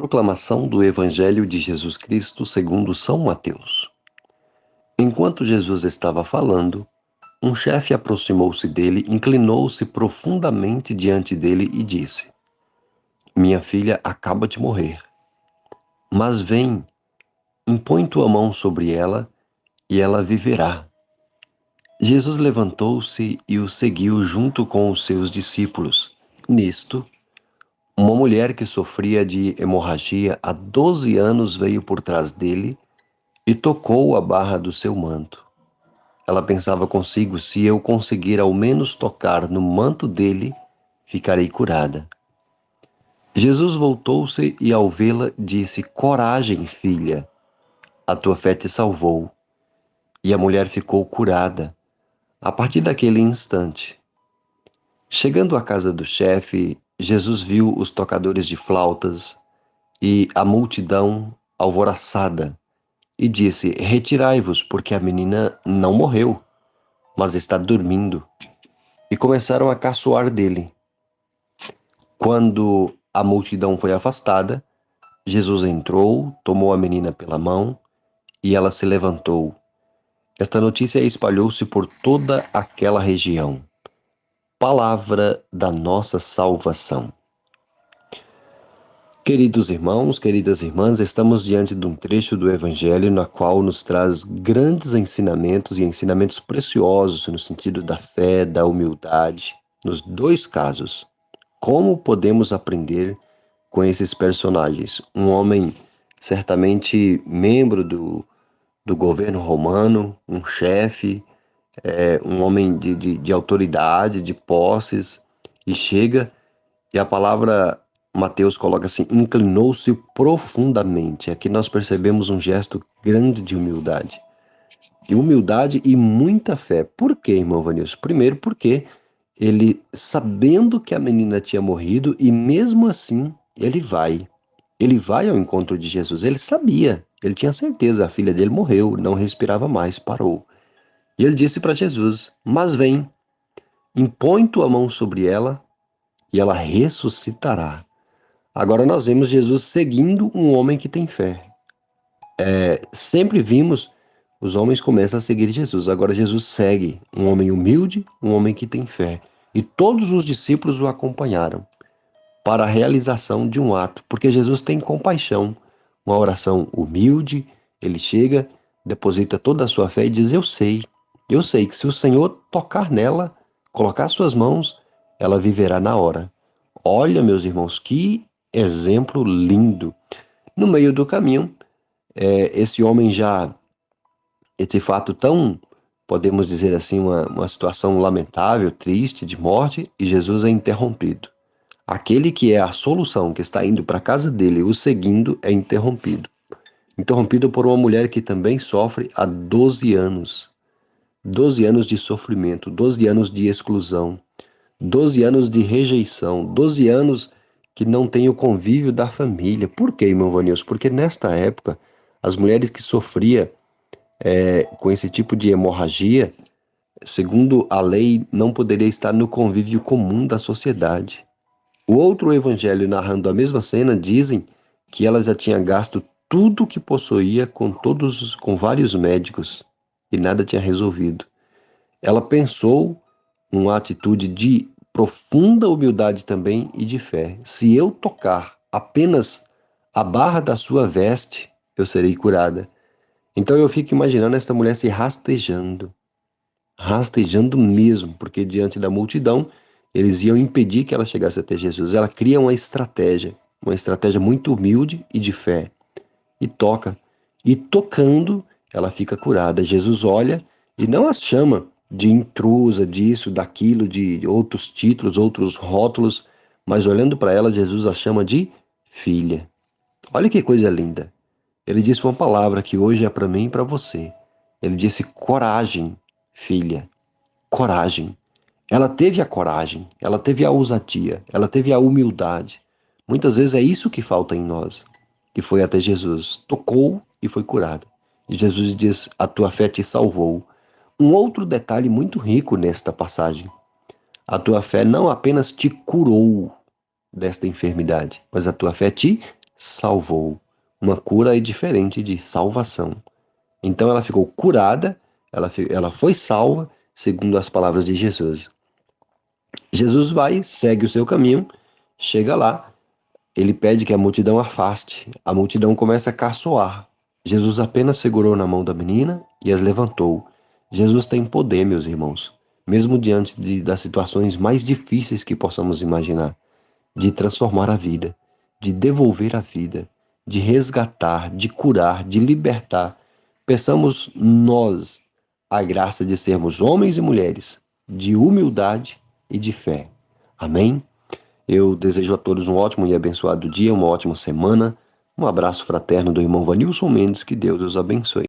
Proclamação do Evangelho de Jesus Cristo segundo São Mateus. Enquanto Jesus estava falando, um chefe aproximou-se dele, inclinou-se profundamente diante dele e disse: Minha filha acaba de morrer. Mas vem, impõe tua mão sobre ela e ela viverá. Jesus levantou-se e o seguiu junto com os seus discípulos. Nisto, uma mulher que sofria de hemorragia há 12 anos veio por trás dele e tocou a barra do seu manto. Ela pensava consigo: se eu conseguir ao menos tocar no manto dele, ficarei curada. Jesus voltou-se e, ao vê-la, disse: Coragem, filha, a tua fé te salvou. E a mulher ficou curada a partir daquele instante. Chegando à casa do chefe, Jesus viu os tocadores de flautas e a multidão alvoroçada e disse: Retirai-vos, porque a menina não morreu, mas está dormindo. E começaram a caçoar dele. Quando a multidão foi afastada, Jesus entrou, tomou a menina pela mão e ela se levantou. Esta notícia espalhou-se por toda aquela região. Palavra da nossa salvação. Queridos irmãos, queridas irmãs, estamos diante de um trecho do Evangelho na qual nos traz grandes ensinamentos e ensinamentos preciosos no sentido da fé, da humildade, nos dois casos. Como podemos aprender com esses personagens? Um homem certamente membro do governo romano, um chefe, um homem de autoridade, de posses, e chega, e a palavra Mateus coloca assim: inclinou-se profundamente. Aqui nós percebemos um gesto grande de humildade. E humildade e muita fé. Por quê, irmão Vanilson? Primeiro, porque ele, sabendo que a menina tinha morrido, e mesmo assim, ele vai. Ele vai ao encontro de Jesus. Ele sabia, ele tinha certeza, a filha dele morreu, não respirava mais, parou. E ele disse para Jesus: Mas vem, impõe tua mão sobre ela e ela ressuscitará. Agora nós vemos Jesus seguindo um homem que tem fé. Sempre vimos os homens começam a seguir Jesus. Agora Jesus segue um homem humilde, um homem que tem fé. E todos os discípulos o acompanharam para a realização de um ato, porque Jesus tem compaixão. Uma oração humilde, ele chega, deposita toda a sua fé e diz: eu sei que se o Senhor tocar nela, colocar suas mãos, ela viverá na hora. Olha, meus irmãos, que exemplo lindo. No meio do caminho, esse homem já, esse fato tão, podemos dizer assim, uma situação lamentável, triste, de morte, e Jesus é interrompido. Aquele que é a solução, que está indo para a casa dele, o seguindo, é interrompido. Interrompido por uma mulher que também sofre há 12 anos. 12 anos de sofrimento, 12 anos de exclusão, 12 anos de rejeição, 12 anos que não tem o convívio da família. Por quê, irmão Vanilson? Porque nesta época, as mulheres que sofriam com esse tipo de hemorragia, segundo a lei, não poderia estar no convívio comum da sociedade. O outro evangelho, narrando a mesma cena, dizem que ela já tinha gasto tudo o que possuía com vários médicos e nada tinha resolvido. Ela pensou uma atitude de profunda humildade também e de fé. Se eu tocar apenas a barra da sua veste, eu serei curada. Então eu fico imaginando essa mulher se rastejando mesmo, porque diante da multidão eles iam impedir que ela chegasse até Jesus. Ela cria uma estratégia muito humilde e de fé, e toca. E tocando, ela fica curada. Jesus olha e não a chama de intrusa, disso, daquilo, de outros títulos, outros rótulos, mas olhando para ela, Jesus a chama de filha. Olha que coisa linda. Ele disse uma palavra que hoje é para mim e para você. Ele disse: coragem, filha, coragem. Ela teve a coragem, ela teve a ousadia, ela teve a humildade. Muitas vezes é isso que falta em nós. Que foi até Jesus, tocou e foi curada. E Jesus diz: a tua fé te salvou. Um outro detalhe muito rico nesta passagem: a tua fé não apenas te curou desta enfermidade, mas a tua fé te salvou. Uma cura é diferente de salvação. Então ela ficou curada, ela foi salva, segundo as palavras de Jesus. Jesus vai, segue o seu caminho, chega lá, ele pede que a multidão afaste. A multidão começa a caçoar. Jesus apenas segurou na mão da menina e as levantou. Jesus tem poder, meus irmãos, mesmo diante das situações mais difíceis que possamos imaginar, de transformar a vida, de devolver a vida, de resgatar, de curar, de libertar. Peçamos nós a graça de sermos homens e mulheres de humildade e de fé. Amém? Eu desejo a todos um ótimo e abençoado dia, uma ótima semana. Um abraço fraterno do irmão Vanilson Mendes, que Deus os abençoe.